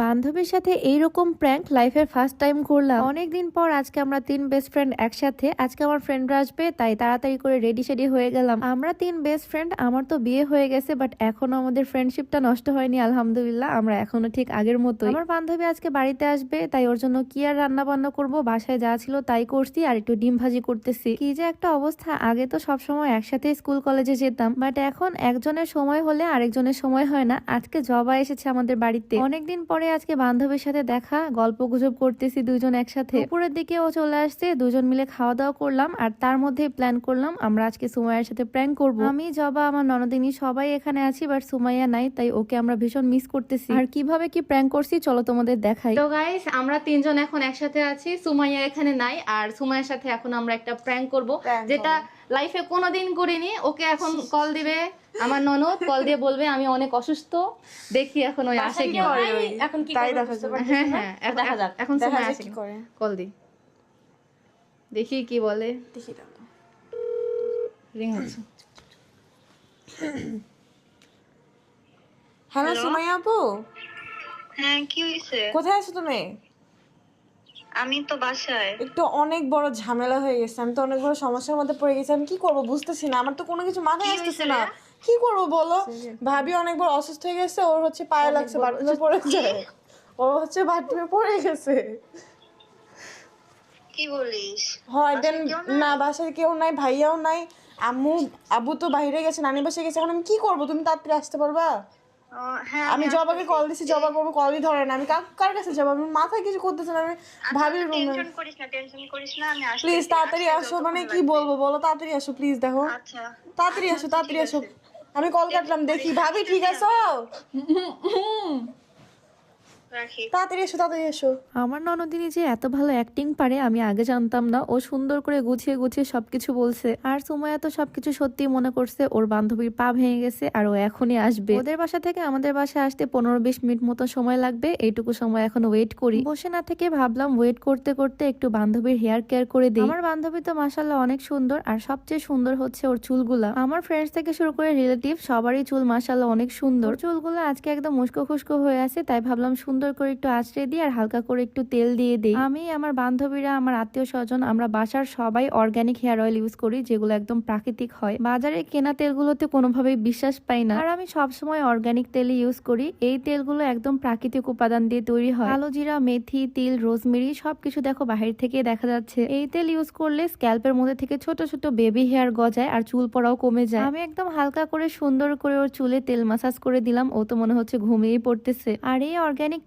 বান্ধবীর সাথে এইরকম প্র্যাঙ্ক লাইফের ফার্স্ট টাইম করলাম। অনেকদিন পর আজকে আমরা তিন বেস্ট ফ্রেন্ড একসাথে। আজকে আমার ফ্রেন্ডরা আসবে, তাই তাড়াতাড়ি করে রেডি সেডি হয়ে গেলাম। আমরা তিন বেস্ট ফ্রেন্ড। আমার তো বিয়ে হয়ে গেছে, বাট এখনো আমাদের ফ্রেন্ডশিপটা নষ্ট হয়নি, আলহামদুলিল্লাহ। আমরা এখনো ঠিক আগের মতোই। আমার বান্ধবী আজকে বাড়িতে আসবে, তাই ওর জন্য কি আর রান্না বান্না করবো, বাসায় যা ছিল তাই করছি, আর একটু ডিম ভাজি করতেছি। কি যে একটা অবস্থা, আগে তো সবসময় একসাথে স্কুল কলেজে যেতাম, বাট এখন একজনের সময় হলে আরেকজনের সময় হয় না। আজকে জবা এসেছে আমাদের বাড়িতে, অনেকদিন পরে আজকে বান্ধবীর সাথে দেখা, গল্প গুজব করতেছি দুজন একসাথে। দুপুরের দিকে ও চলে আসছে, দুজন মিলে খাওয়া দাওয়া করলাম, আর তার মধ্যে প্ল্যান করলাম আমরা আজকে সুমাইয়ার সাথে প্র্যাঙ্ক করব। আমি, জবা, আমার ননদিনী সবাই এখানে আছি, বাট সুমাইয়া নাই, তাই ওকে আমরা ভীষণ মিস করতেছি। আর কিভাবে কি প্র্যাঙ্ক করছি চলো তোমাদের দেখাই। তো গাইস, আমরা তিনজন এখন একসাথে আছি, সুমাইয়া এখানে নাই, আর সুমাইয়ার সাথে এখন আমরা একটা প্র্যাঙ্ক করব, যেটা লাইফে কোনোদিন করিনি। ওকে এখন কল দিবে আমার ননদ, কল দিয়ে বলবে আমি অনেক অসুস্থ, দেখি এখন ওই আসে কি। এখন কি তাই দেখা যাবে। হ্যাঁ হ্যাঁ, দেখা যাক এখন সময় আসে কি করে। কল দি, দেখি কি বলে। দেখি দাও। রিং হচ্ছে। হ্যালো সুমাইয়া আপু। হ্যাঁ, কি হয়েছে? কোথায় আছো তুমি? আমি তো বাসায়। একটু অনেক বড় ঝামেলা হয়ে গেছে, আমি তো অনেক বড় সমস্যার মধ্যে পড়ে গেছি। আমি কি করব বুঝতেছি না, আমার তো কোনো কিছু মাথায় আসতেছে না। কি করব বলো? ভাবি অনেক বড় অসুস্থ হয়ে গেছে, ওর হচ্ছে পায়ে লাগছে, বাথরুমে পড়ে যায়, ও হচ্ছে বাথরুমে পড়ে গেছে। কি বলিস? হয় দেন না, বাসায় কেউ নাই, ভাইয়াও নাই, আব্বু তো বাইরে গেছে, নানি বাসায় গেছে। এখন আমি কি করব? তুমি তাড়াতাড়ি আসতে পারবা? হ্যাঁ, আমি জবাকে কল দিছি, জবা কোনো কলই ধরে না। আমি কার কাছে যাবো? আমি মাথায় কিছু করতেছে না। আমি ভাবি টেনশন করিস না, আমি আসছি। প্লিজ তাড়াতাড়ি আসো। মানে কি বলবো বলো, তাড়াতাড়ি আসো প্লিজ। দেখো আচ্ছা, তাড়াতাড়ি আসো, তাড়াতাড়ি আসো। আমি কল কাটলাম, দেখি ভাবি ঠিক আছো? রাখি। তাড়াতাড়ি এসো, তাড়াতাড়ি এসো। আমার ননদিনী যে এত ভালো অ্যাক্টিং পারে আমি আগে জানতাম না। ও সুন্দর করে গুছিয়ে গুছিয়ে সবকিছু বলছে, আর সুমাইয়া তো সবকিছু সত্যি মনে করছে। ওর বান্ধবীর পা ভেঙে গেছে আর ও এখনই আসবে। ওদের বাসা থেকে আমাদের বাসায় আসতে 15-20 মিনিট মতো সময় লাগবে। এইটুকু সময় এখন ওয়েট করি। বসে না থেকে ভাবলাম ওয়েট করতে করতে একটু বান্ধবীর হেয়ার কেয়ার করে দিই। আমার বান্ধবী তো মাশাআল্লাহ অনেক সুন্দর, আর সবচেয়ে সুন্দর হচ্ছে ওর চুলগুলা। আমার ফ্রেন্ডস থেকে শুরু করে রিলেটিভ সবারই চুল মাশাআল্লাহ অনেক সুন্দর। চুলগুলো আজকে একদম উস্কো খুস্কো হয়ে আছে, তাই ভাবলাম সুন্দর করে একটু আঁচড়ে দিই আর হালকা করে একটু তেল দিয়ে দিই। আমি, আমার বান্ধবীরা, আমার আত্মীয় স্বজন, আমরা বাসার সবাই অর্গানিক হেয়ার অয়েল ইউজ করি, যেগুলো একদম প্রাকৃতিক হয়। বাজারে কেনা তেলগুলোতে কোনোভাবেই বিশ্বাস পাই না, আর আমি সবসময় অর্গানিক তেলই ইউজ করি। এই তেলগুলো একদম প্রাকৃতিক উপাদান দিয়ে তৈরি হয়। কালো জিরা, মেথি, তিল, রোজমেরি সবকিছু দেখো বাহির থেকে দেখা যাচ্ছে। এই তেল ইউজ করলে স্ক্যাল্পের মধ্যে থেকে ছোট ছোট বেবি হেয়ার গজায় আর চুল পড়াও কমে যায়। আমি একদম হালকা করে সুন্দর করে ওর চুলে তেল মাসাজ করে দিলাম। ও তো মনে হচ্ছে ঘুমিয়েই পড়তেছে। আর এই অর্গানিক